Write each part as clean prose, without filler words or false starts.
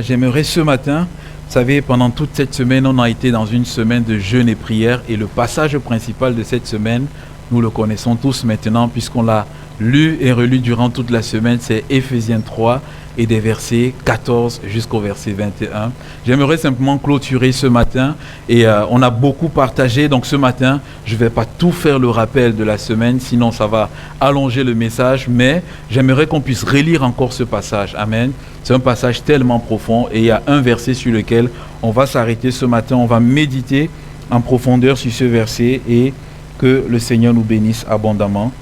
j'aimerais ce matin, vous savez, pendant toute cette semaine, on a été dans une semaine de jeûne et prière et le passage principal de cette semaine, nous le connaissons tous maintenant puisqu'on l'a lu et relu durant toute la semaine, c'est Éphésiens 3 et des versets 14 jusqu'au verset 21. J'aimerais simplement clôturer ce matin et on a beaucoup partagé, donc ce matin, je ne vais pas tout faire le rappel de la semaine, sinon ça va allonger le message, mais j'aimerais qu'on puisse relire encore ce passage. Amen. C'est un passage tellement profond et il y a un verset sur lequel on va s'arrêter ce matin, on va méditer en profondeur sur ce verset et que le Seigneur nous bénisse abondamment.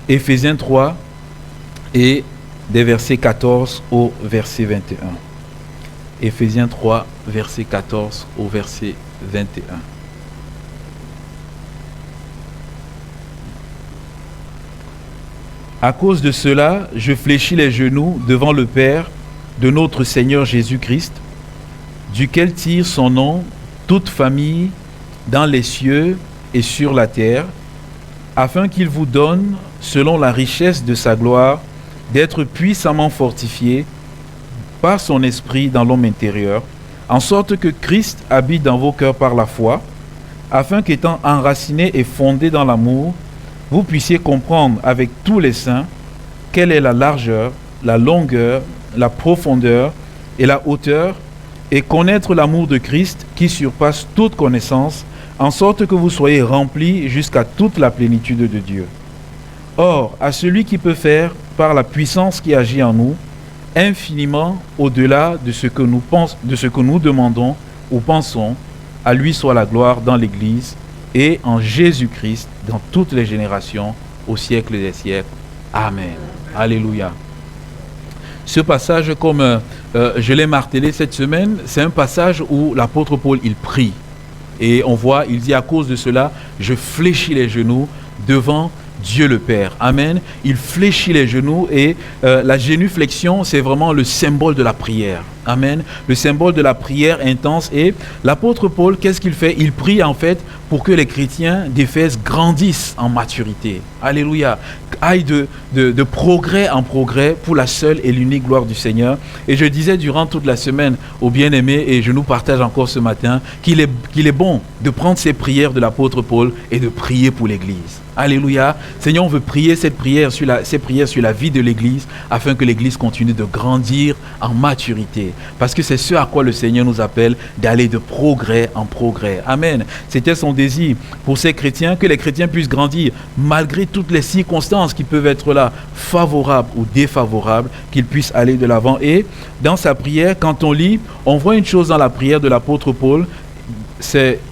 Éphésiens 3 et des versets 14 au verset 21. Éphésiens 3, verset 14 au verset 21. À cause de cela, je fléchis les genoux devant le Père de notre Seigneur Jésus-Christ, duquel tire son nom toute famille dans les cieux et sur la terre, afin qu'il vous donne, selon la richesse de sa gloire, d'être puissamment fortifié par son esprit dans l'homme intérieur, en sorte que Christ habite dans vos cœurs par la foi, afin qu'étant enraciné et fondé dans l'amour, vous puissiez comprendre avec tous les saints quelle est la largeur, la longueur, la profondeur et la hauteur, et connaître l'amour de Christ qui surpasse toute connaissance, en sorte que vous soyez remplis jusqu'à toute la plénitude de Dieu. Or, à celui qui peut faire, par la puissance qui agit en nous, infiniment au-delà de ce que nous demandons ou pensons, à lui soit la gloire dans l'Église et en Jésus-Christ dans toutes les générations, au siècle des siècles. Amen. Alléluia. Ce passage, comme je l'ai martelé cette semaine, c'est un passage où l'apôtre Paul, il prie. Et on voit, il dit à cause de cela, je fléchis les genoux devant Dieu le Père. Amen. Il fléchit les genoux et la génuflexion, c'est vraiment le symbole de la prière. Amen. Le symbole de la prière intense. Et l'apôtre Paul, qu'est-ce qu'il fait? Il prie en fait pour que les chrétiens d'Éphèse grandissent en maturité. Alléluia. Aille de progrès en progrès pour la seule et l'unique gloire du Seigneur. Et je disais durant toute la semaine aux bien-aimés, et je nous partage encore ce matin, qu'il est bon de prendre ces prières de l'apôtre Paul et de prier pour l'Église. Alléluia. Seigneur, on veut prier ces prières sur la vie de l'Église afin que l'Église continue de grandir en maturité. Parce que c'est ce à quoi le Seigneur nous appelle, d'aller de progrès en progrès. Amen. C'était son désir pour ces chrétiens, que les chrétiens puissent grandir malgré toutes les circonstances qui peuvent être là, favorables ou défavorables, qu'ils puissent aller de l'avant. Et dans sa prière, quand on lit, on voit une chose dans la prière de l'apôtre Paul.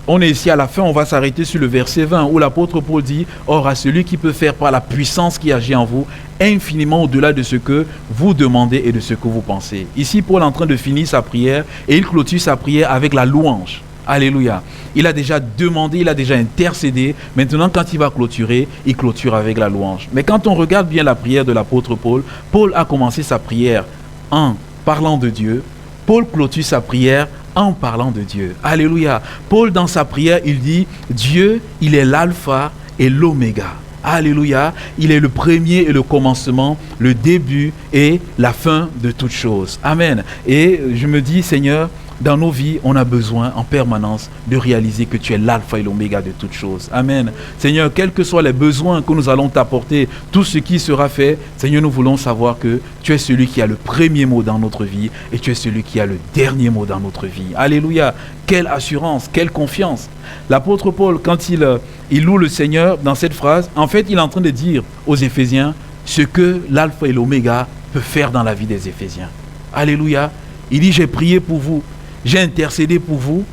On est ici à la fin, on va s'arrêter sur le verset 20 où l'apôtre Paul dit « Or à celui qui peut faire par la puissance qui agit en vous, infiniment au-delà de ce que vous demandez et de ce que vous pensez. » Ici, Paul est en train de finir sa prière et il clôture sa prière avec la louange. Alléluia. Il a déjà demandé, il a déjà intercédé. Maintenant, quand il va clôturer, il clôture avec la louange. Mais quand on regarde bien la prière de l'apôtre Paul, Paul a commencé sa prière en parlant de Dieu. Paul clôture sa prière en parlant de Dieu. Alléluia. Paul, dans sa prière, il dit, Dieu, il est l'alpha et l'oméga. Alléluia. Il est le premier et le commencement, le début et la fin de toutes choses. Amen. Et je me dis, Seigneur, dans nos vies, on a besoin en permanence de réaliser que tu es l'alpha et l'oméga de toutes choses. Amen. Seigneur, quels que soient les besoins que nous allons t'apporter, tout ce qui sera fait, Seigneur, nous voulons savoir que tu es celui qui a le premier mot dans notre vie et tu es celui qui a le dernier mot dans notre vie. Alléluia. Quelle assurance, quelle confiance. L'apôtre Paul, quand il loue le Seigneur dans cette phrase, en fait, il est en train de dire aux Éphésiens ce que l'alpha et l'oméga peut faire dans la vie des Éphésiens. Alléluia. Il dit, j'ai prié pour vous. J'ai intercédé pour vous,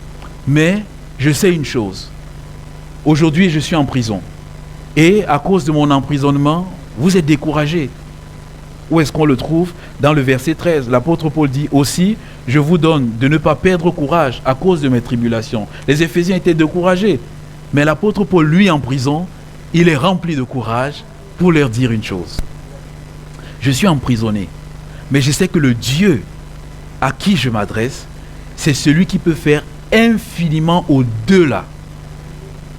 mais je sais une chose. Aujourd'hui, je suis en prison. Et à cause de mon emprisonnement, vous êtes découragés. Où est-ce qu'on le trouve? Dans le verset 13, l'apôtre Paul dit aussi, je vous donne de ne pas perdre courage à cause de mes tribulations. Les Éphésiens étaient découragés. Mais l'apôtre Paul, lui, en prison, il est rempli de courage pour leur dire une chose. Je suis emprisonné, mais je sais que le Dieu à qui je m'adresse, c'est celui qui peut faire infiniment au-delà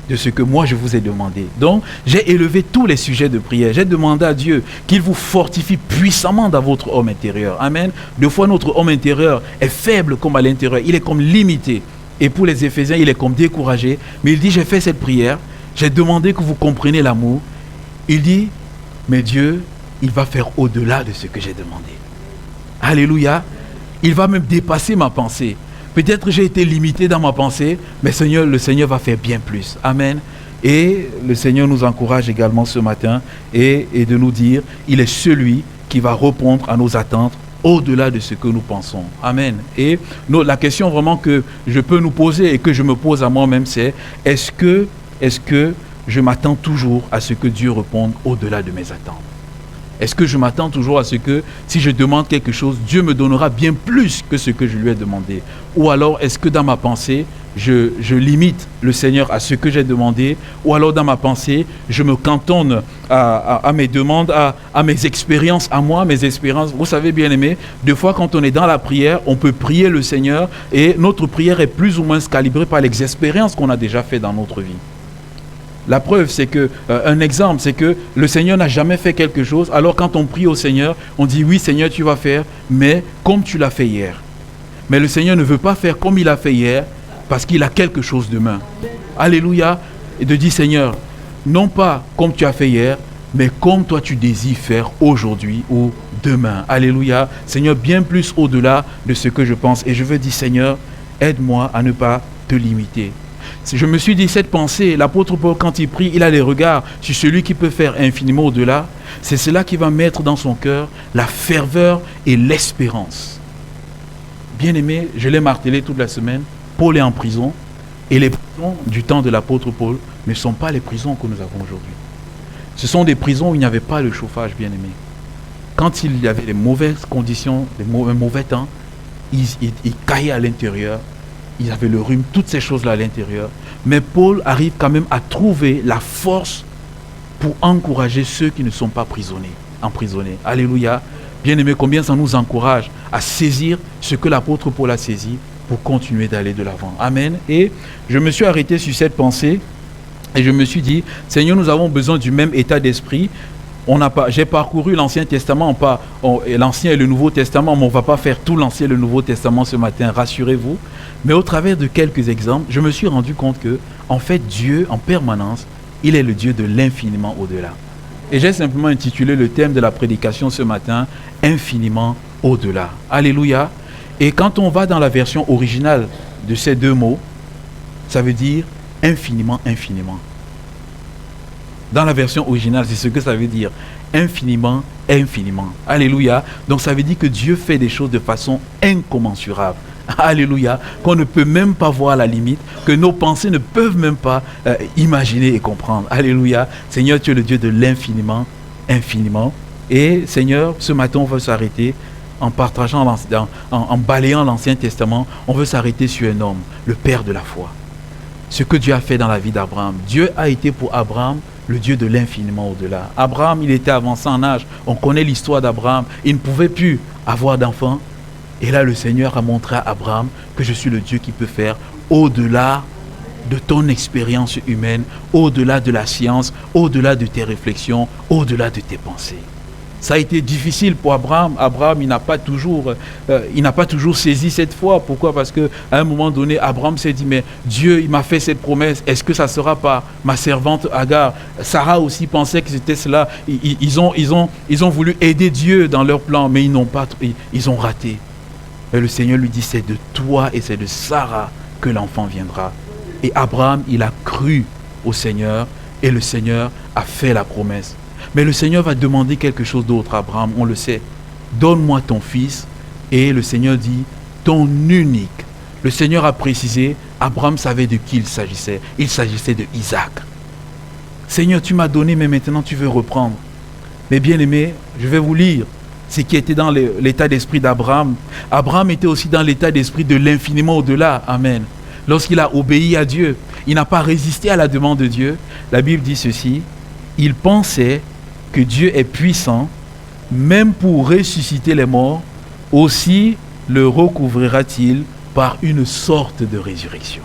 de ce que moi je vous ai demandé. Donc, j'ai élevé tous les sujets de prière. J'ai demandé à Dieu qu'il vous fortifie puissamment dans votre homme intérieur. Amen. Des fois, notre homme intérieur est faible comme à l'intérieur. Il est comme limité. Et pour les Éphésiens, il est comme découragé. Mais il dit, j'ai fait cette prière. J'ai demandé que vous compreniez l'amour. Il dit, mais Dieu, il va faire au-delà de ce que j'ai demandé. Alléluia. Il va même dépasser ma pensée. Peut-être que j'ai été limité dans ma pensée, mais Seigneur, le Seigneur va faire bien plus. Amen. Et le Seigneur nous encourage également ce matin et de nous dire, il est celui qui va répondre à nos attentes au-delà de ce que nous pensons. Amen. Et la question vraiment que je peux nous poser et que je me pose à moi-même, c'est est-ce que je m'attends toujours à ce que Dieu réponde au-delà de mes attentes? Est-ce que je m'attends toujours à ce que si je demande quelque chose, Dieu me donnera bien plus que ce que je lui ai demandé? Ou alors est-ce que dans ma pensée, je limite le Seigneur à ce que j'ai demandé? Ou alors dans ma pensée, je me cantonne à mes demandes, à mes expériences, à moi, mes expériences? Vous savez, bien aimé, des fois quand on est dans la prière, on peut prier le Seigneur et notre prière est plus ou moins calibrée par les expériences qu'on a déjà faites dans notre vie. La preuve, c'est que, un exemple, c'est que le Seigneur n'a jamais fait quelque chose. Alors quand on prie au Seigneur, on dit oui Seigneur, tu vas faire, mais comme tu l'as fait hier. Mais le Seigneur ne veut pas faire comme il a fait hier, parce qu'il a quelque chose demain. Alléluia. Et de dire Seigneur, non pas comme tu as fait hier, mais comme toi tu désires faire aujourd'hui ou demain. Alléluia. Seigneur, bien plus au-delà de ce que je pense. Et je veux dire Seigneur, aide-moi à ne pas te limiter. Je me suis dit, cette pensée, l'apôtre Paul, quand il prie, il a les regards sur celui qui peut faire infiniment au-delà. C'est cela qui va mettre dans son cœur la ferveur et l'espérance. Bien-aimé, je l'ai martelé toute la semaine, Paul est en prison, et les prisons du temps de l'apôtre Paul ne sont pas les prisons que nous avons aujourd'hui. Ce sont des prisons où il n'y avait pas le chauffage, bien-aimé. Quand il y avait les mauvaises conditions, les mauvais temps, il caillait à l'intérieur. Il avait le rhume, toutes ces choses-là à l'intérieur. Mais Paul arrive quand même à trouver la force pour encourager ceux qui ne sont pas emprisonnés. Alléluia. Bien-aimé, combien ça nous encourage à saisir ce que l'apôtre Paul a saisi pour continuer d'aller de l'avant. Amen. Et je me suis arrêté sur cette pensée et je me suis dit, Seigneur, nous avons besoin du même état d'esprit. J'ai parcouru l'Ancien Testament, l'Ancien et le Nouveau Testament, mais on ne va pas faire tout l'Ancien et le Nouveau Testament ce matin, rassurez-vous. Mais au travers de quelques exemples, je me suis rendu compte que, en fait, Dieu, en permanence, il est le Dieu de l'infiniment au-delà. Et j'ai simplement intitulé le thème de la prédication ce matin, infiniment au-delà. Alléluia. Et quand on va dans la version originale de ces deux mots, ça veut dire infiniment, infiniment. Dans la version originale, c'est ce que ça veut dire. Infiniment, infiniment. Alléluia. Donc ça veut dire que Dieu fait des choses de façon incommensurable. Alléluia. Qu'on ne peut même pas voir la limite, que nos pensées ne peuvent même pas imaginer et comprendre. Alléluia. Seigneur, tu es le Dieu de l'infiniment, infiniment. Et Seigneur, ce matin, on va s'arrêter en partageant, en balayant l'Ancien Testament, on veut s'arrêter sur un homme, le Père de la foi. Ce que Dieu a fait dans la vie d'Abraham. Dieu a été pour Abraham le Dieu de l'infiniment au-delà. Abraham, il était avancé en âge. On connaît l'histoire d'Abraham. Il ne pouvait plus avoir d'enfants. Et là, le Seigneur a montré à Abraham que je suis le Dieu qui peut faire au-delà de ton expérience humaine, au-delà de la science, au-delà de tes réflexions, au-delà de tes pensées. Ça a été difficile pour Abraham. Abraham, il n'a pas toujours saisi cette foi. Pourquoi? Parce qu'à un moment donné, Abraham s'est dit, mais Dieu, il m'a fait cette promesse. Est-ce que ça sera pas ma servante Agar? Sarah aussi pensait que c'était cela. Ils ont voulu aider Dieu dans leur plan, mais ils ont raté. Et le Seigneur lui dit, c'est de toi et c'est de Sarah que l'enfant viendra. Et Abraham, il a cru au Seigneur et le Seigneur a fait la promesse. Mais le Seigneur va demander quelque chose d'autre à Abraham, on le sait. Donne-moi ton fils. Et le Seigneur dit, ton unique. Le Seigneur a précisé, Abraham savait de qui il s'agissait. Il s'agissait de Isaac. Seigneur, tu m'as donné, mais maintenant tu veux reprendre. Mais bien aimé, je vais vous lire ce qui était dans l'état d'esprit d'Abraham. Abraham était aussi dans l'état d'esprit de l'infiniment au-delà. Amen. Lorsqu'il a obéi à Dieu, il n'a pas résisté à la demande de Dieu. La Bible dit ceci, il pensait que Dieu est puissant, même pour ressusciter les morts, aussi le recouvrira-t-il par une sorte de résurrection.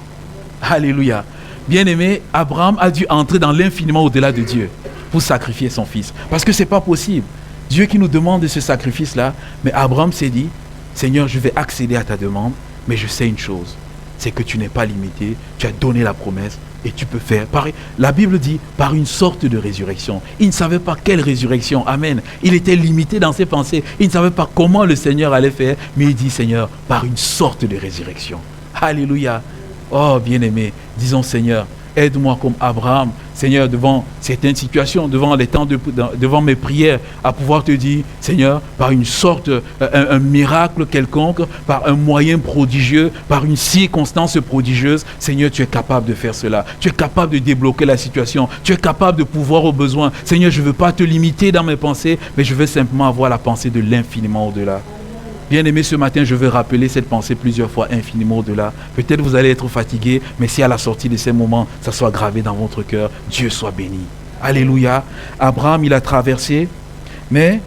Alléluia. Bien-aimé, Abraham a dû entrer dans l'infiniment au-delà de Dieu pour sacrifier son fils. Parce que ce n'est pas possible. Dieu qui nous demande ce sacrifice-là, mais Abraham s'est dit, Seigneur, je vais accéder à ta demande, mais je sais une chose, c'est que tu n'es pas limité, tu as donné la promesse et tu peux faire. La Bible dit, par une sorte de résurrection. Il ne savait pas quelle résurrection, amen. Il était limité dans ses pensées, il ne savait pas comment le Seigneur allait faire, mais il dit, Seigneur, par une sorte de résurrection. Alléluia. Oh, bien-aimé, disons, Seigneur, aide-moi comme Abraham, Seigneur, devant certaines situations, devant les temps, devant mes prières, à pouvoir te dire, Seigneur, par une sorte, un miracle quelconque, par un moyen prodigieux, par une circonstance prodigieuse, Seigneur, tu es capable de faire cela. Tu es capable de débloquer la situation. Tu es capable de pouvoir au besoin. Seigneur, je ne veux pas te limiter dans mes pensées, mais je veux simplement avoir la pensée de l'infiniment au-delà. Bien-aimé, ce matin, je veux rappeler cette pensée plusieurs fois, infiniment au-delà. Peut-être vous allez être fatigué, mais si à la sortie de ces moments, ça soit gravé dans votre cœur, Dieu soit béni. Alléluia. Abraham, il a traversé, mais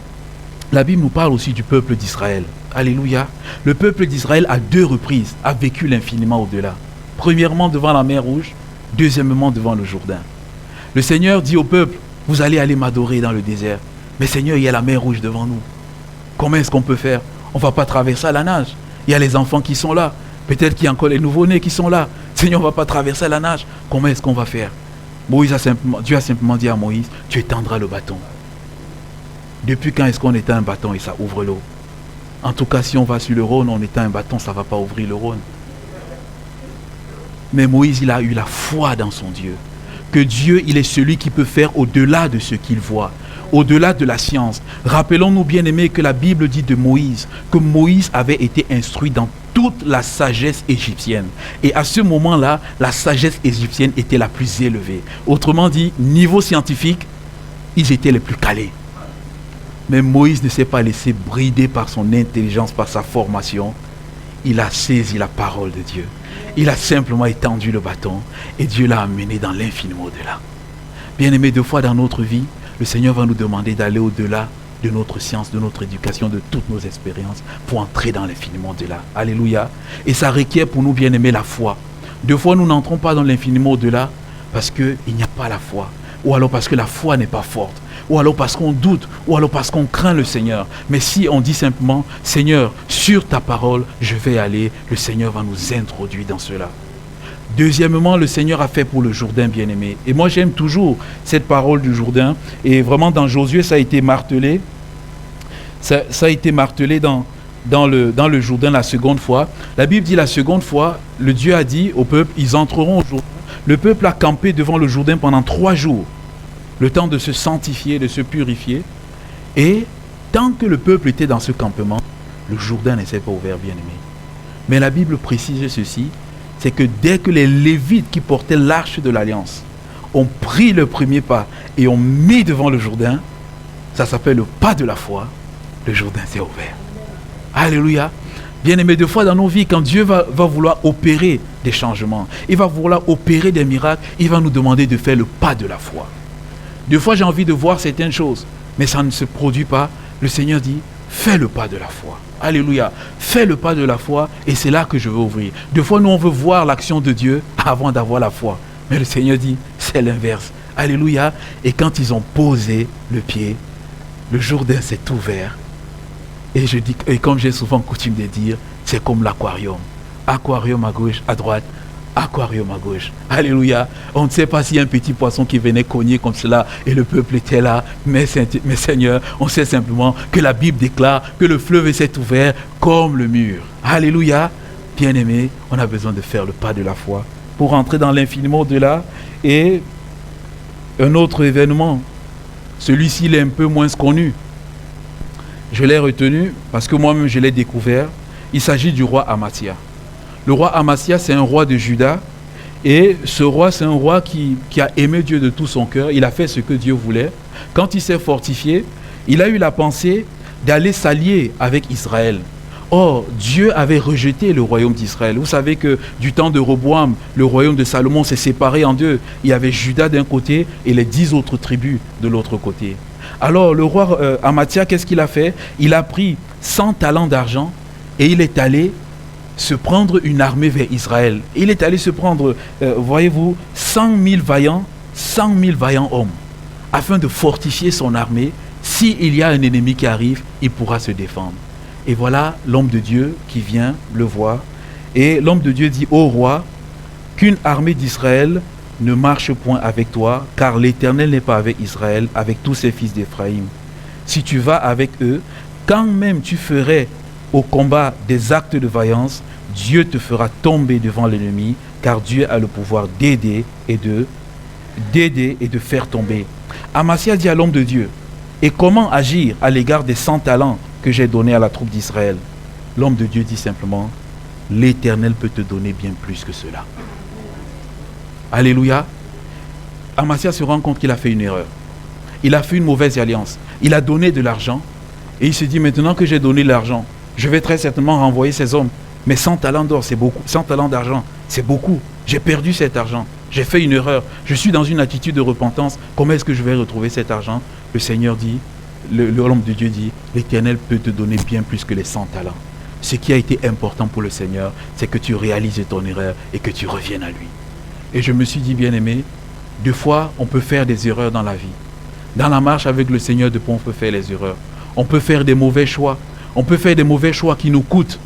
la Bible nous parle aussi du peuple d'Israël. Alléluia. Le peuple d'Israël, à 2 reprises, a vécu l'infiniment au-delà. Premièrement, devant la mer Rouge, deuxièmement, devant le Jourdain. Le Seigneur dit au peuple, vous allez aller m'adorer dans le désert. Mais Seigneur, il y a la mer Rouge devant nous. Comment est-ce qu'on peut faire? On ne va pas traverser à la nage. Il y a les enfants qui sont là. Peut-être qu'il y a encore les nouveau-nés qui sont là. Seigneur, on ne va pas traverser à la nage. Comment est-ce qu'on va faire? Dieu a simplement dit à Moïse, tu étendras le bâton. Depuis quand est-ce qu'on étend un bâton et ça ouvre l'eau? En tout cas, si on va sur le Rhône, on étend un bâton, ça ne va pas ouvrir le Rhône. Mais Moïse, il a eu la foi dans son Dieu. Que Dieu, il est celui qui peut faire au-delà de ce qu'il voit. Au-delà de la science. Rappelons-nous, bien-aimés, que la Bible dit de Moïse, que Moïse avait été instruit dans toute la sagesse égyptienne. Et à ce moment-là, la sagesse égyptienne était la plus élevée. Autrement dit, niveau scientifique, ils étaient les plus calés. Mais Moïse ne s'est pas laissé brider par son intelligence, par sa formation. Il a saisi la parole de Dieu. Il a simplement étendu le bâton et Dieu l'a amené dans l'infiniment au-delà. Bien-aimés, 2 fois dans notre vie, le Seigneur va nous demander d'aller au-delà de notre science, de notre éducation, de toutes nos expériences pour entrer dans l'infiniment au-delà. Alléluia. Et ça requiert pour nous, bien-aimés, la foi. 2 fois, nous n'entrons pas dans l'infiniment au-delà parce qu'il n'y a pas la foi. Ou alors parce que la foi n'est pas forte. Ou alors parce qu'on doute. Ou alors parce qu'on craint le Seigneur. Mais si on dit simplement, Seigneur, sur ta parole, je vais aller, le Seigneur va nous introduire dans cela. Deuxièmement, le Seigneur a fait pour le Jourdain, bien-aimé. Et moi, j'aime toujours cette parole du Jourdain. Et vraiment, dans Josué, ça a été martelé. Ça a été martelé dans le Jourdain la seconde fois. La Bible dit la seconde fois, le Dieu a dit au peuple, ils entreront au Jourdain. Le peuple a campé devant le Jourdain pendant 3 jours. Le temps de se sanctifier, de se purifier. Et tant que le peuple était dans ce campement, le Jourdain ne s'est pas ouvert, bien-aimé. Mais la Bible précise ceci, c'est que dès que les Lévites qui portaient l'arche de l'Alliance ont pris le premier pas et ont mis devant le Jourdain, ça s'appelle le pas de la foi, le Jourdain s'est ouvert. Alléluia. Bien-aimés, 2 fois dans nos vies, quand Dieu va vouloir opérer des changements, il va vouloir opérer des miracles, il va nous demander de faire le pas de la foi. 2 fois, j'ai envie de voir certaines choses, mais ça ne se produit pas. Le Seigneur dit, fais le pas de la foi. Alléluia. Fais le pas de la foi et c'est là que je veux ouvrir. 2 fois, nous, on veut voir l'action de Dieu avant d'avoir la foi. Mais le Seigneur dit, c'est l'inverse. Alléluia. Et quand ils ont posé le pied, le Jourdain s'est ouvert. Et je dis, et comme j'ai souvent coutume de dire, c'est comme l'aquarium. Aquarium à gauche, à droite. Aquarium à gauche. Alléluia. On ne sait pas s'il y a un petit poisson qui venait cogner comme cela et le peuple était là. Mais Seigneur, on sait simplement que la Bible déclare que le fleuve s'est ouvert comme le mur. Alléluia. Bien-aimé, on a besoin de faire le pas de la foi pour entrer dans l'infiniment au-delà. Et un autre événement, celui-ci il est un peu moins connu. Je l'ai retenu parce que moi-même je l'ai découvert. Il s'agit du roi Amasia. Le roi Amasia, c'est un roi de Juda. Et ce roi, c'est un roi qui a aimé Dieu de tout son cœur. Il a fait ce que Dieu voulait. Quand il s'est fortifié, il a eu la pensée d'aller s'allier avec Israël. Or, Dieu avait rejeté le royaume d'Israël. Vous savez que du temps de Roboam, le royaume de Salomon s'est séparé en 2. Il y avait Juda d'un côté et les 10 autres tribus de l'autre côté. Alors, le roi Amasia, qu'est-ce qu'il a fait? Il a pris 100 talents d'argent et il est allé se prendre une armée vers Israël. Il est allé se prendre, voyez-vous, 100 000 vaillants hommes, afin de fortifier son armée. S'il y a un ennemi qui arrive, il pourra se défendre. Et voilà l'homme de Dieu qui vient le voir. Et l'homme de Dieu dit au roi, qu'une armée d'Israël ne marche point avec toi, car l'Éternel n'est pas avec Israël, avec tous ses fils d'Éphraïm. Si tu vas avec eux, quand même tu ferais au combat des actes de vaillance, Dieu te fera tomber devant l'ennemi, car Dieu a le pouvoir d'aider et de faire tomber. Amasia dit à l'homme de Dieu, et comment agir à l'égard des 100 talents que j'ai donnés à la troupe d'Israël? L'homme de Dieu dit simplement, l'Éternel peut te donner bien plus que cela. Alléluia. Amasia se rend compte qu'il a fait une erreur. Il a fait une mauvaise alliance. Il a donné de l'argent et il se dit, maintenant que j'ai donné l'argent, je vais très certainement renvoyer ces hommes. Mais 100 talents d'or, c'est beaucoup. 100 talents d'argent, c'est beaucoup. J'ai perdu cet argent. J'ai fait une erreur. Je suis dans une attitude de repentance. Comment est-ce que je vais retrouver cet argent? Le Seigneur dit, l'homme de Dieu dit, l'Éternel peut te donner bien plus que les 100 talents. Ce qui a été important pour le Seigneur, c'est que tu réalises ton erreur et que tu reviennes à lui. Et je me suis dit, bien-aimé, deux fois, on peut faire des erreurs dans la vie. Dans la marche avec le Seigneur, de on peut faire les erreurs. On peut faire des mauvais choix. On peut faire des mauvais choix qui nous coûtent.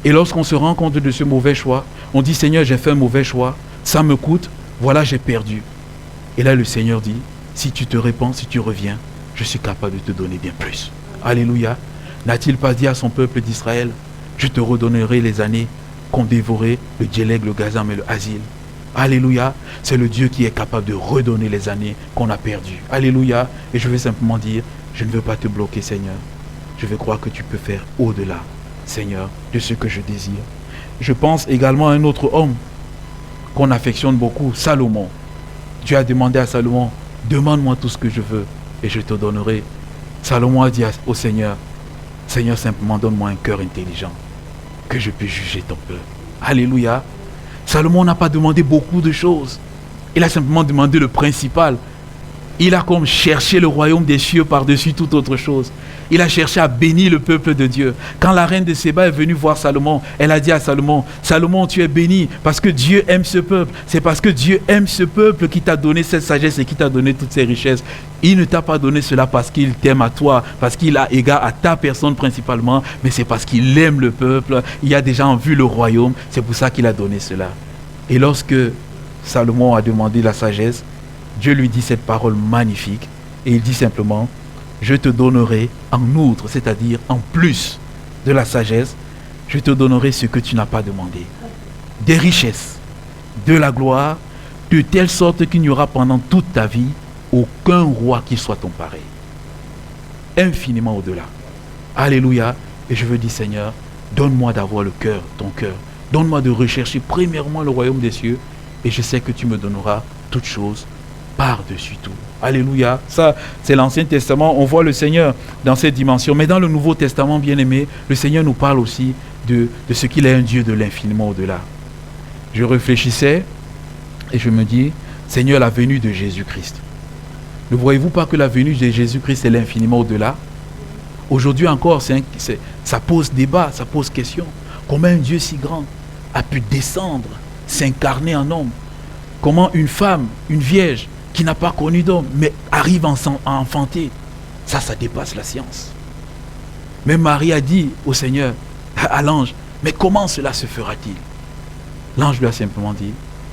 Et lorsqu'on se rend compte de ce mauvais choix, on dit, Seigneur, j'ai fait un mauvais choix, ça me coûte, voilà, j'ai perdu. Et là, le Seigneur dit, si tu te répands, si tu reviens, je suis capable de te donner bien plus. Alléluia. N'a-t-il pas dit à son peuple d'Israël, je te redonnerai les années qu'ont dévoré le djellég, le gazam et le asile. Alléluia. C'est le Dieu qui est capable de redonner les années qu'on a perdues. Alléluia. Et je vais simplement dire, je ne veux pas te bloquer, Seigneur. Je veux croire que tu peux faire au-delà, Seigneur, de ce que je désire. Je pense également à un autre homme qu'on affectionne beaucoup, Salomon. Dieu a demandé à Salomon, demande-moi tout ce que je veux et je te donnerai. Salomon a dit au Seigneur, Seigneur, simplement donne-moi un cœur intelligent, que je puisse juger ton peuple. Alléluia. Salomon n'a pas demandé beaucoup de choses. Il a simplement demandé le principal. Il a comme cherché le royaume des cieux par-dessus toute autre chose. Il a cherché à bénir le peuple de Dieu. Quand la reine de Séba est venue voir Salomon, elle a dit à Salomon, Salomon, tu es béni parce que Dieu aime ce peuple. C'est parce que Dieu aime ce peuple qui t'a donné cette sagesse et qui t'a donné toutes ces richesses. Il ne t'a pas donné cela parce qu'il t'aime à toi, parce qu'il a égard à ta personne principalement, mais c'est parce qu'il aime le peuple. Il a déjà en vue le royaume. C'est pour ça qu'il a donné cela. Et lorsque Salomon a demandé la sagesse, Dieu lui dit cette parole magnifique et il dit simplement, je te donnerai en outre, c'est-à-dire en plus de la sagesse, je te donnerai ce que tu n'as pas demandé. Des richesses, de la gloire, de telle sorte qu'il n'y aura pendant toute ta vie aucun roi qui soit ton pareil. Infiniment au-delà. Alléluia. Et je veux dire, Seigneur, donne-moi d'avoir le cœur, ton cœur. Donne-moi de rechercher premièrement le royaume des cieux et je sais que tu me donneras toutes choses par-dessus tout. Alléluia. Ça, c'est l'Ancien Testament. On voit le Seigneur dans cette dimension. Mais dans le Nouveau Testament, bien-aimé, le Seigneur nous parle aussi de ce qu'il est un Dieu de l'infiniment au-delà. Je réfléchissais et je me dis, Seigneur, la venue de Jésus-Christ. Ne voyez-vous pas que la venue de Jésus-Christ est l'infiniment au-delà? Aujourd'hui encore, ça pose débat, ça pose question. Comment un Dieu si grand a pu descendre, s'incarner en homme? Comment une femme, une vierge, qui n'a pas connu d'homme, mais arrive à enfanter? Ça dépasse la science. Mais Marie a dit au Seigneur, à l'ange, mais comment cela se fera-t-il? L'ange lui a simplement dit,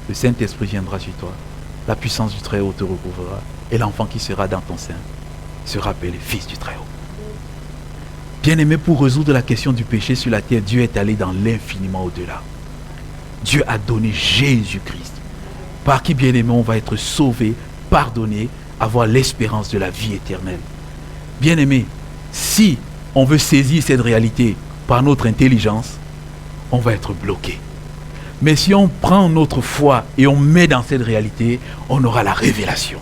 le Saint-Esprit viendra sur toi, la puissance du Très-Haut te recouvrira, et l'enfant qui sera dans ton sein sera appelé Fils du Très-Haut. Bien-aimé, pour résoudre la question du péché sur la terre, Dieu est allé dans l'infiniment au-delà. Dieu a donné Jésus-Christ, par qui, bien-aimé, on va être sauvé, pardonné, avoir l'espérance de la vie éternelle. Bien-aimé, si on veut saisir cette réalité par notre intelligence, on va être bloqué. Mais si on prend notre foi et on met dans cette réalité, on aura la révélation.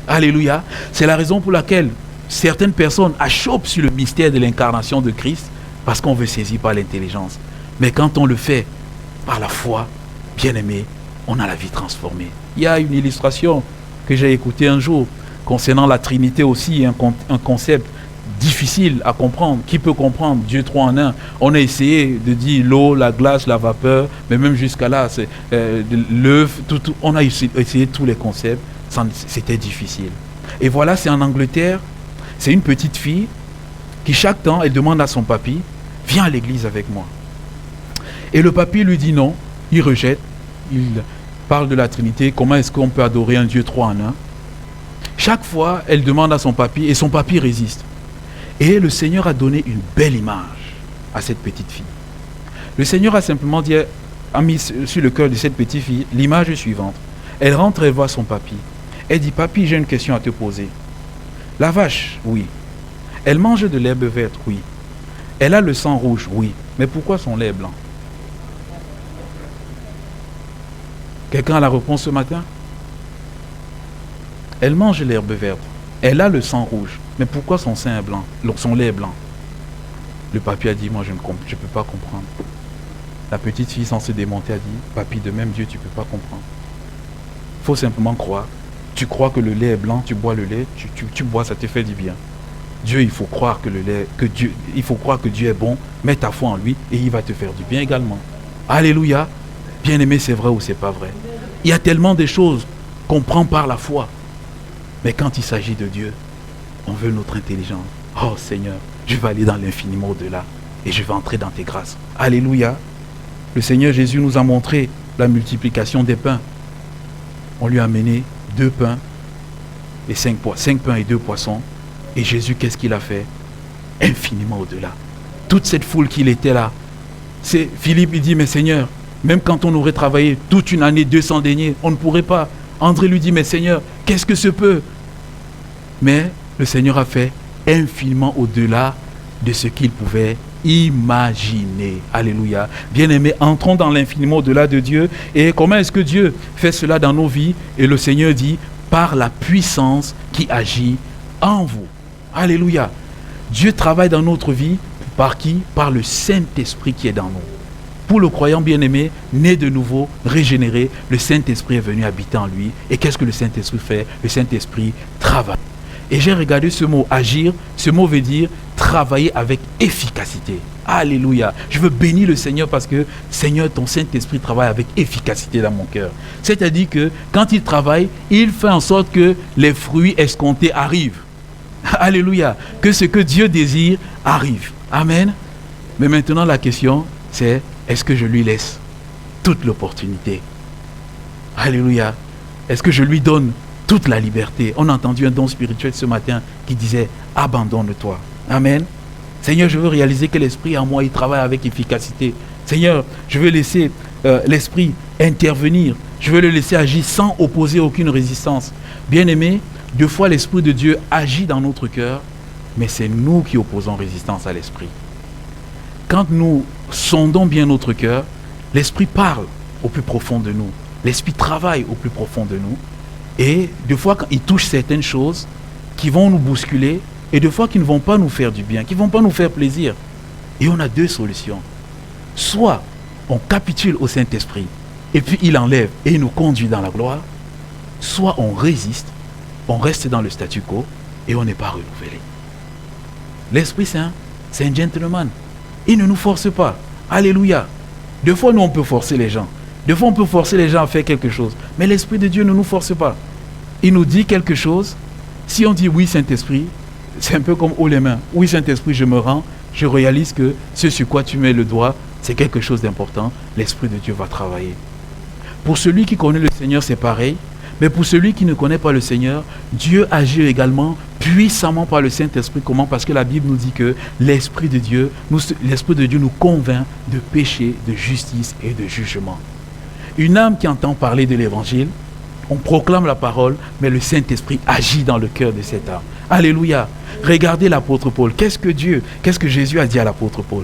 Alléluia. C'est la raison pour laquelle certaines personnes achoppent sur le mystère de l'incarnation de Christ parce qu'on veut saisir par l'intelligence. Mais quand on le fait par la foi, bien-aimé, on a la vie transformée. Il y a une illustration que j'ai écoutée un jour concernant la Trinité aussi, un concept difficile à comprendre. Qui peut comprendre Dieu 3 en 1? On a essayé de dire l'eau, la glace, la vapeur, mais même jusqu'à là, l'œuf, on a essayé tous les concepts, c'était difficile. Et voilà, c'est en Angleterre, c'est une petite fille qui chaque temps, elle demande à son papy, viens à l'église avec moi. Et le papy lui dit non, il rejette, il parle de la Trinité, comment est-ce qu'on peut adorer un Dieu 3 en 1? Chaque fois, elle demande à son papy et son papy résiste. Et le Seigneur a donné une belle image à cette petite fille. Le Seigneur a simplement dit, a mis sur le cœur de cette petite fille l'image suivante. Elle rentre et voit son papy. Elle dit, papy, j'ai une question à te poser. La vache, oui. Elle mange de l'herbe verte, oui. Elle a le sang rouge, oui. Mais pourquoi son lait est blanc? Quelqu'un a la réponse ce matin? Elle mange l'herbe verte. Elle a le sang rouge. Mais pourquoi son sein est blanc? Son lait est blanc. Le papy a dit, moi je ne peux pas comprendre. La petite fille sans se démonter a dit, papy, de même Dieu, tu ne peux pas comprendre. Il faut simplement croire. Tu crois que le lait est blanc, tu bois le lait, tu bois, ça te fait du bien. Dieu, il faut croire il faut croire que Dieu est bon, mets ta foi en lui et il va te faire du bien également. Alléluia. Bien-aimé, c'est vrai ou c'est pas vrai? Il y a tellement de choses qu'on prend par la foi. Mais quand il s'agit de Dieu, on veut notre intelligence. Oh Seigneur, je vais aller dans l'infiniment au-delà et je vais entrer dans tes grâces. Alléluia. Le Seigneur Jésus nous a montré la multiplication des pains. On lui a amené 2 pains et 5 pains et 2 poissons. Et Jésus, qu'est-ce qu'il a fait? Infiniment au-delà. Toute cette foule qu'il était là. Philippe, il dit, mais Seigneur, même quand on aurait travaillé toute une année, 200 deniers, on ne pourrait pas. André lui dit, mais Seigneur, qu'est-ce que ce peut? Mais le Seigneur a fait infiniment au-delà de ce qu'il pouvait imaginer. Alléluia. Bien-aimés, entrons dans l'infiniment au-delà de Dieu. Et comment est-ce que Dieu fait cela dans nos vies? Et le Seigneur dit, par la puissance qui agit en vous. Alléluia. Dieu travaille dans notre vie. Par qui? Par le Saint-Esprit qui est dans nous. Pour le croyant bien-aimé, né de nouveau, régénéré, le Saint-Esprit est venu habiter en lui. Et qu'est-ce que le Saint-Esprit fait? Le Saint-Esprit travaille. Et j'ai regardé ce mot agir. Ce mot veut dire travailler avec efficacité. Alléluia. Je veux bénir le Seigneur parce que, Seigneur, ton Saint-Esprit travaille avec efficacité dans mon cœur. C'est-à-dire que quand il travaille, il fait en sorte que les fruits escomptés arrivent. Alléluia. Que ce que Dieu désire arrive. Amen. Mais maintenant, la question, c'est est-ce que je lui laisse toute l'opportunité? Alléluia. Est-ce que je lui donne toute la liberté? On a entendu un don spirituel ce matin qui disait abandonne-toi. Amen. Seigneur, je veux réaliser que l'Esprit en moi, il travaille avec efficacité. Seigneur, je veux laisser l'Esprit intervenir. Je veux le laisser agir sans opposer aucune résistance. Bien-aimé, deux fois l'Esprit de Dieu agit dans notre cœur, mais c'est nous qui opposons résistance à l'Esprit. Quand nous sondons bien notre cœur, l'Esprit parle au plus profond de nous. L'Esprit travaille au plus profond de nous. Et des fois, quand il touche certaines choses qui vont nous bousculer, et des fois qui ne vont pas nous faire du bien, qui ne vont pas nous faire plaisir. Et on a deux solutions. Soit on capitule au Saint-Esprit, et puis il enlève et il nous conduit dans la gloire. Soit on résiste, on reste dans le statu quo, et on n'est pas renouvelé. L'Esprit Saint, c'est un gentleman. Il ne nous force pas. Alléluia. Des fois, nous, on peut forcer les gens. Des fois, on peut forcer les gens à faire quelque chose. Mais l'Esprit de Dieu ne nous force pas. Il nous dit quelque chose. Si on dit oui, Saint-Esprit, c'est un peu comme haut les mains. Oui, Saint-Esprit, je me rends. Je réalise que ce sur quoi tu mets le doigt, c'est quelque chose d'important. L'Esprit de Dieu va travailler. Pour celui qui connaît le Seigneur, c'est pareil. Mais pour celui qui ne connaît pas le Seigneur, Dieu agit également puissamment par le Saint-Esprit. Comment? Parce que la Bible nous dit que l'Esprit de Dieu nous convainc de péché, de justice et de jugement. Une âme qui entend parler de l'Évangile, on proclame la parole, mais le Saint-Esprit agit dans le cœur de cette âme. Alléluia. Regardez l'apôtre Paul. Qu'est-ce que Jésus a dit à l'apôtre Paul?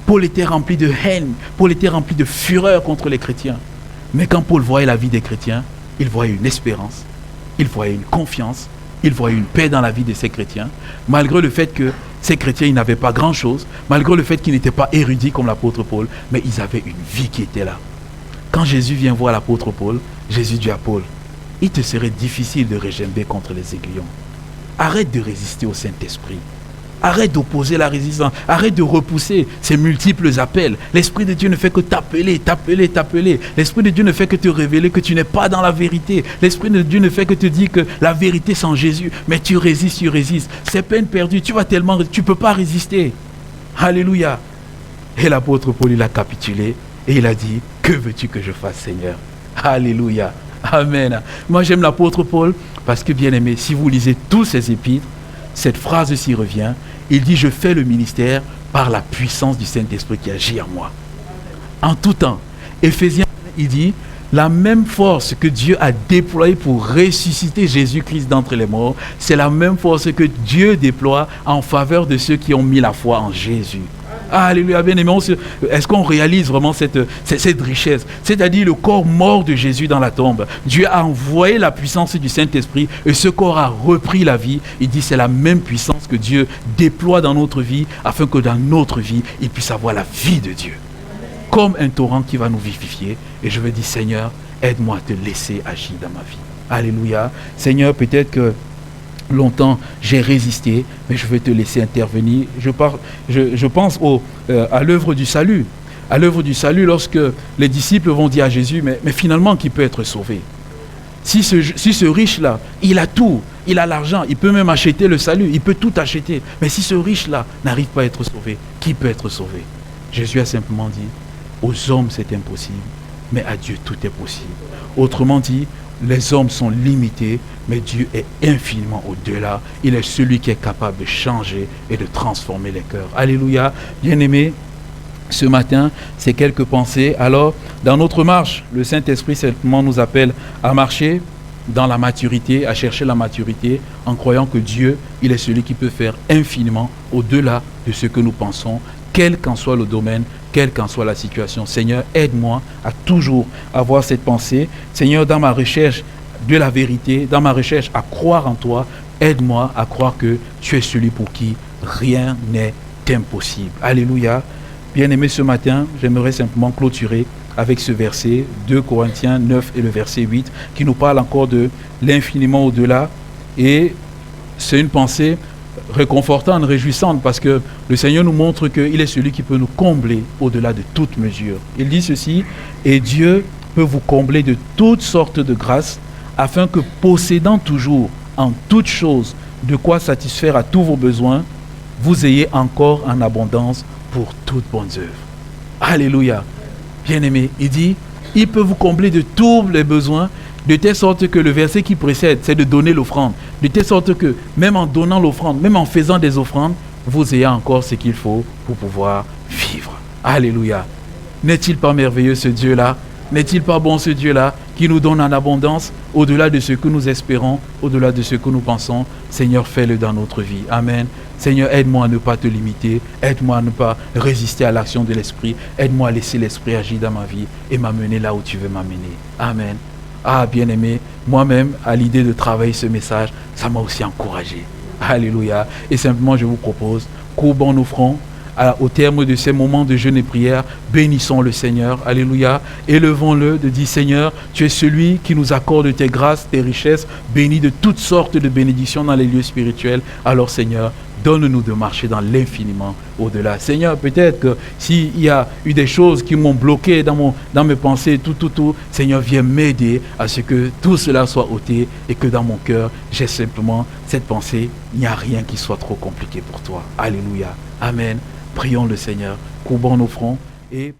Paul était rempli de haine. Paul était rempli de fureur contre les chrétiens. Mais quand Paul voyait la vie des chrétiens, il voyait une espérance, il voyait une confiance, il voyait une paix dans la vie de ces chrétiens, malgré le fait que ces chrétiens, ils n'avaient pas grand-chose, malgré le fait qu'ils n'étaient pas érudits comme l'apôtre Paul, mais ils avaient une vie qui était là. Quand Jésus vient voir l'apôtre Paul, Jésus dit à Paul, il te serait difficile de régimber contre les aiguillons. Arrête de résister au Saint-Esprit. Arrête d'opposer la résistance. Arrête de repousser ces multiples appels. L'Esprit de Dieu ne fait que t'appeler. L'Esprit de Dieu ne fait que te révéler que tu n'es pas dans la vérité. L'Esprit de Dieu ne fait que te dire que la vérité c'est en Jésus. Mais tu résistes. C'est peine perdue. Tu ne peux pas résister. Alléluia. Et l'apôtre Paul, il a capitulé et il a dit, que veux-tu que je fasse, Seigneur? Alléluia. Amen. Moi, j'aime l'apôtre Paul parce que, bien aimé, si vous lisez tous ses épîtres, cette phrase s'y revient. Il dit, je fais le ministère par la puissance du Saint-Esprit qui agit en moi. En tout temps. Éphésiens, il dit, la même force que Dieu a déployée pour ressusciter Jésus-Christ d'entre les morts, c'est la même force que Dieu déploie en faveur de ceux qui ont mis la foi en Jésus. Alléluia, bien aimé. Est-ce qu'on réalise vraiment cette richesse? C'est-à-dire le corps mort de Jésus dans la tombe. Dieu a envoyé la puissance du Saint-Esprit et ce corps a repris la vie. Il dit c'est la même puissance que Dieu déploie dans notre vie afin que dans notre vie, il puisse avoir la vie de Dieu. Comme un torrent qui va nous vivifier. Et je veux dire, Seigneur, aide-moi à te laisser agir dans ma vie. Alléluia. Seigneur, peut-être que longtemps j'ai résisté, mais je vais te laisser intervenir. Je pense à l'œuvre du salut. À l'œuvre du salut, lorsque les disciples vont dire à Jésus, mais finalement, qui peut être sauvé? Si ce riche-là, il a tout, il a l'argent, il peut même acheter le salut, il peut tout acheter. Mais si ce riche-là n'arrive pas à être sauvé, qui peut être sauvé? Jésus a simplement dit, aux hommes c'est impossible, mais à Dieu tout est possible. Autrement dit, les hommes sont limités, mais Dieu est infiniment au-delà. Il est celui qui est capable de changer et de transformer les cœurs. Alléluia. Bien-aimés, ce matin, c'est quelques pensées. Alors, dans notre marche, le Saint-Esprit simplement nous appelle à marcher dans la maturité, à chercher la maturité, en croyant que Dieu, il est celui qui peut faire infiniment au-delà de ce que nous pensons, quel qu'en soit le domaine, quelle qu'en soit la situation. Seigneur, aide-moi à toujours avoir cette pensée. Seigneur, dans ma recherche de la vérité, dans ma recherche à croire en toi, aide-moi à croire que tu es celui pour qui rien n'est impossible. Alléluia. Bien-aimé, ce matin, j'aimerais simplement clôturer avec ce verset, 2 Corinthiens 9 et le verset 8, qui nous parle encore de l'infiniment au-delà. Et c'est une pensée réconfortante, réjouissante, parce que le Seigneur nous montre qu'il est celui qui peut nous combler au-delà de toute mesure. Il dit ceci, et Dieu peut vous combler de toutes sortes de grâces, afin que possédant toujours en toutes choses de quoi satisfaire à tous vos besoins, vous ayez encore en abondance pour toutes bonnes œuvres. Alléluia. Bien-aimé, il dit, il peut vous combler de tous les besoins, de telle sorte que le verset qui précède, c'est de donner l'offrande. De telle sorte que, même en donnant l'offrande, même en faisant des offrandes, vous ayez encore ce qu'il faut pour pouvoir vivre. Alléluia. N'est-il pas merveilleux ce Dieu-là? N'est-il pas bon ce Dieu-là qui nous donne en abondance au-delà de ce que nous espérons, au-delà de ce que nous pensons? Seigneur, fais-le dans notre vie. Amen. Seigneur, aide-moi à ne pas te limiter. Aide-moi à ne pas résister à l'action de l'Esprit. Aide-moi à laisser l'Esprit agir dans ma vie et m'amener là où tu veux m'amener. Amen. Ah, bien-aimé, moi-même, à l'idée de travailler ce message, ça m'a aussi encouragé. Alléluia. Et simplement, je vous propose, courbons nos fronts. Au terme de ces moments de jeûne et prière, bénissons le Seigneur. Alléluia. Élevons-le de dire, Seigneur, tu es celui qui nous accorde tes grâces, tes richesses, bénis de toutes sortes de bénédictions dans les lieux spirituels. Alors, Seigneur, donne-nous de marcher dans l'infiniment au-delà. Seigneur, peut-être que s'il y a eu des choses qui m'ont bloqué dans mes pensées, tout, Seigneur, viens m'aider à ce que tout cela soit ôté et que dans mon cœur, j'ai simplement cette pensée, il n'y a rien qui soit trop compliqué pour toi. Alléluia. Amen. Prions le Seigneur, courbons nos fronts et...